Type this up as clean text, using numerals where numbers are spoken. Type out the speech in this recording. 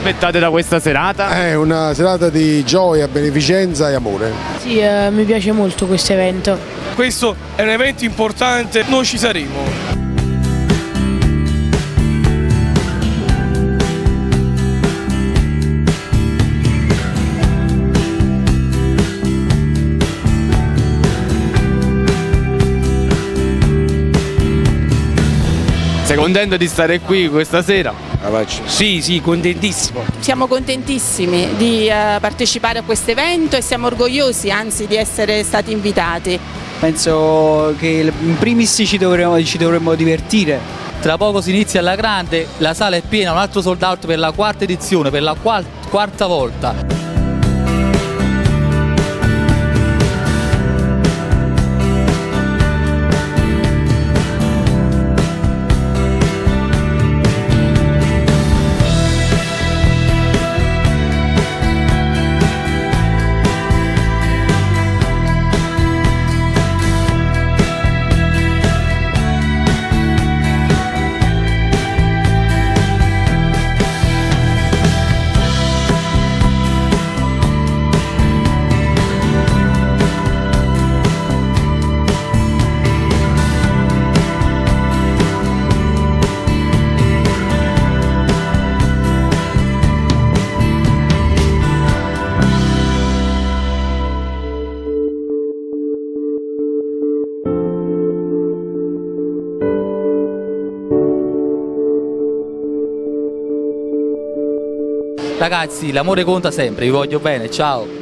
aspettate da questa serata? È una serata di gioia, beneficenza e amore. Sì, mi piace molto questo evento. Questo è un evento importante, noi ci saremo. Sei contento di stare qui questa sera? Sì, contentissimo. Siamo contentissimi di partecipare a questo evento e siamo orgogliosi anzi di essere stati invitati. Penso che in primis ci dovremmo divertire. Tra poco si inizia alla grande, la sala è piena, un altro sold out per la quarta edizione, per la quarta volta. Ragazzi, l'amore conta sempre, vi voglio bene, ciao!